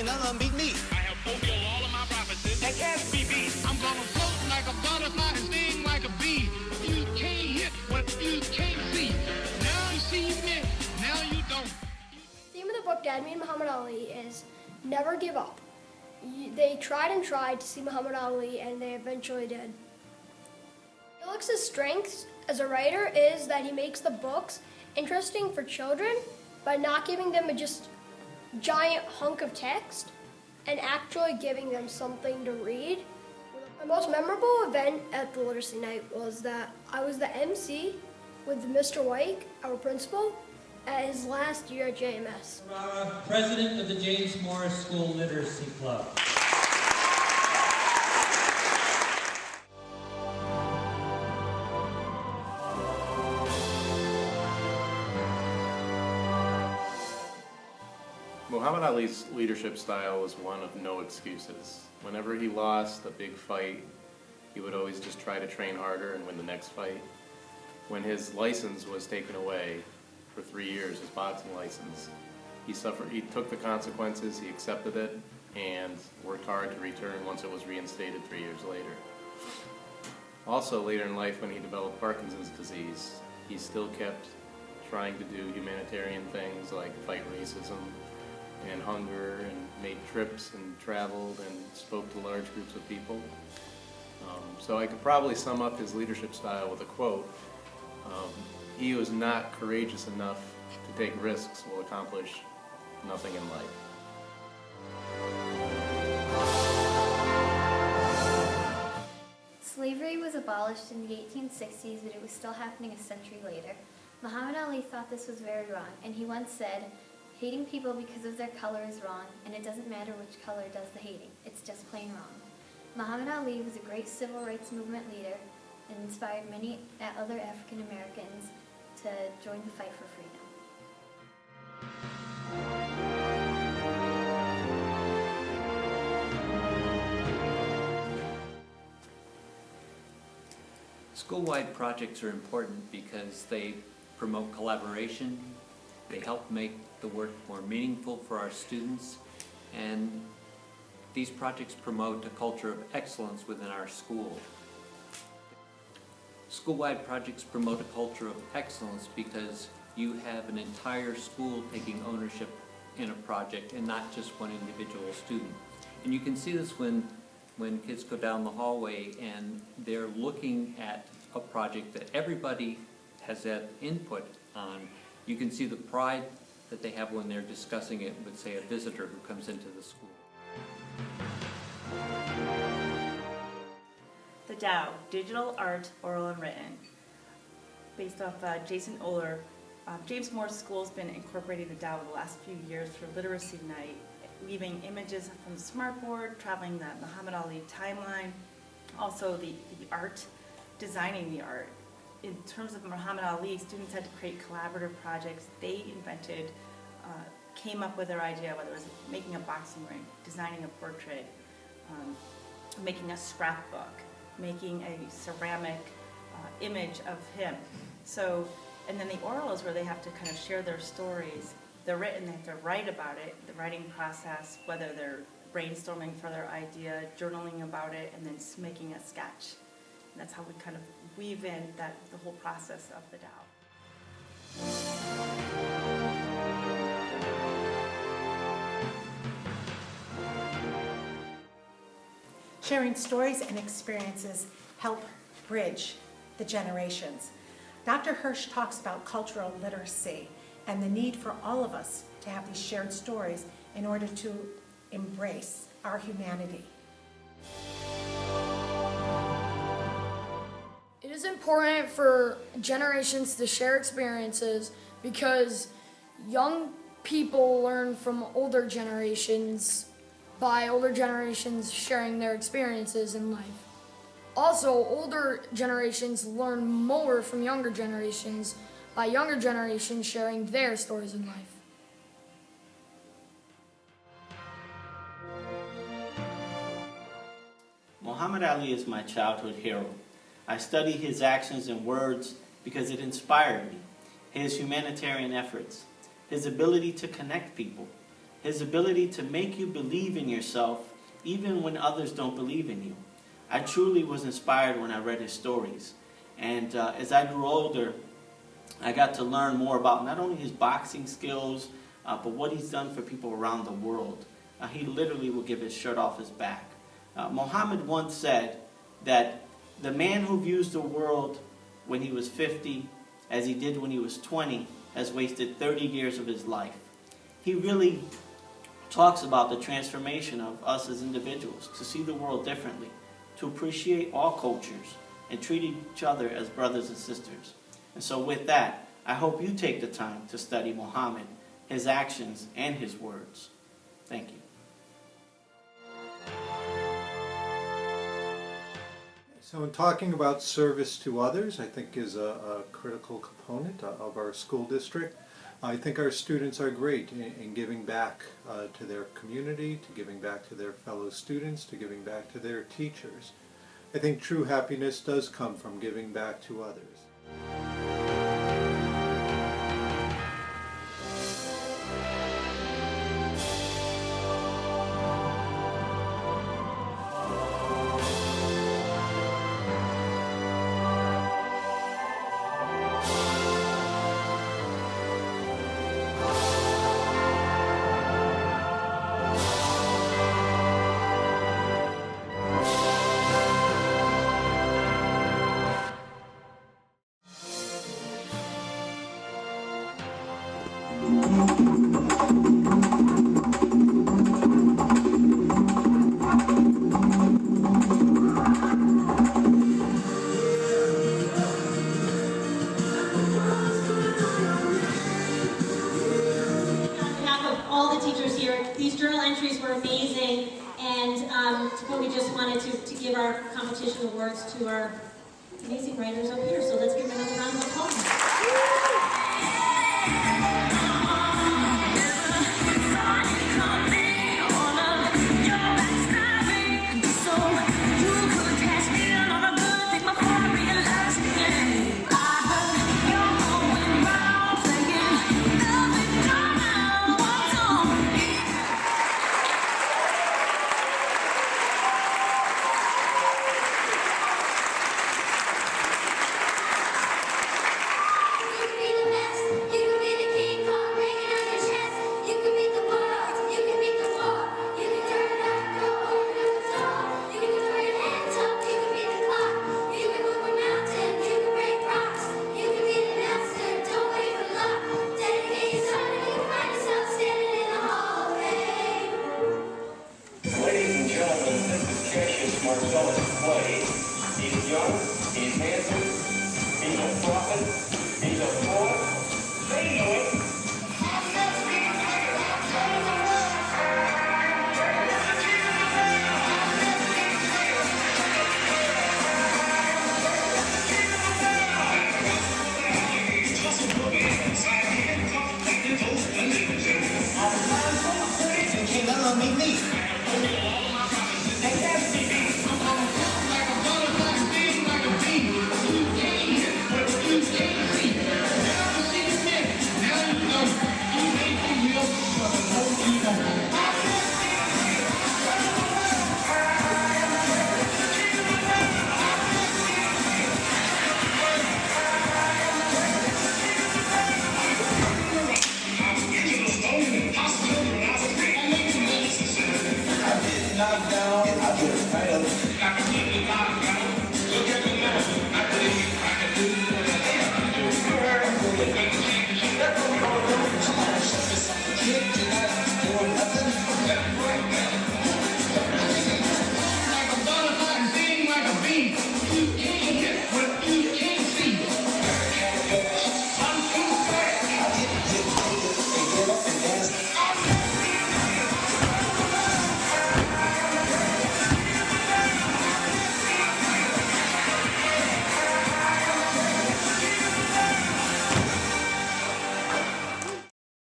another beat me. I have fulfilled all of my prophecies. That can't be beat. I'm gonna float like a butterfly and sting like a bee. You can't hit what you can't see. Now you see me, now you don't. The theme of the book, Dad, Me and Muhammad Ali, is never give up. They tried and tried to see Muhammad Ali, and they eventually did. Felix's strength as a writer is that he makes the books interesting for children by not giving them a just giant hunk of text and actually giving them something to read. My most memorable event at the literacy night was that I was the MC with Mr. White, our principal, at his last year at JMS. President of the James Morris School Literacy Club. Muhammad Ali's leadership style was one of no excuses. Whenever he lost a big fight, he would always just try to train harder and win the next fight. When his license was taken away for 3 years, his boxing license, he took the consequences, he accepted it, and worked hard to return once it was reinstated 3 years later. Also, later in life, when he developed Parkinson's disease, he still kept trying to do humanitarian things like fight racism and hunger, and made trips and traveled and spoke to large groups of people. So I could probably sum up his leadership style with a quote. He who is not courageous enough to take risks will accomplish nothing in life. Slavery was abolished in the 1860s, but it was still happening a century later. Muhammad Ali thought this was very wrong, and he once said, "Hating people because of their color is wrong, and it doesn't matter which color does the hating. It's just plain wrong." Muhammad Ali was a great civil rights movement leader and inspired many other African Americans to join the fight for freedom. School-wide projects are important because they promote collaboration, they help make the work more meaningful for our students, and these projects promote a culture of excellence within our school. School-wide projects promote a culture of excellence because you have an entire school taking ownership in a project and not just one individual student. And you can see this when kids go down the hallway and they're looking at a project that everybody has had input on. You can see the pride that they have when they're discussing it with, say, a visitor who comes into the school. The Tao, Digital Art, Oral and Written. Based off Jason Oler, James Morris School has been incorporating the Tao the last few years for Literacy Night, weaving images from the smartboard, traveling the Muhammad Ali timeline, also the art, designing the art. In terms of Muhammad Ali, students had to create collaborative projects. They invented, came up with their idea, whether it was making a boxing ring, designing a portrait, making a scrapbook, making a ceramic image of him. So, and then the oral is where they have to kind of share their stories. They're written, they have to write about it, the writing process, whether they're brainstorming for their idea, journaling about it, and then making a sketch. And that's how we kind of weave in the whole process of the Tao. Sharing stories and experiences help bridge the generations. Dr. Hirsch talks about cultural literacy and the need for all of us to have these shared stories in order to embrace our humanity. It is important for generations to share experiences because young people learn from older generations by older generations sharing their experiences in life. Also, older generations learn more from younger generations by younger generations sharing their stories in life. Muhammad Ali is my childhood hero. I study his actions and words because it inspired me. His humanitarian efforts, his ability to connect people, his ability to make you believe in yourself even when others don't believe in you. I truly was inspired when I read his stories. And as I grew older, I got to learn more about not only his boxing skills, but what he's done for people around the world. He literally will give his shirt off his back. Muhammad once said that the man who views the world when he was 50 as he did when he was 20 has wasted 30 years of his life. He really talks about the transformation of us as individuals, to see the world differently, to appreciate all cultures, and treat each other as brothers and sisters. And so with that, I hope you take the time to study Muhammad, his actions, and his words. Thank you. So in talking about service to others, I think is a critical component of our school district. I think our students are great in giving back to their community, to giving back to their fellow students, to giving back to their teachers. I think true happiness does come from giving back to others. These journal entries were amazing, and but we just wanted to give our competition awards to our amazing writers up here. So let's give them another round of applause.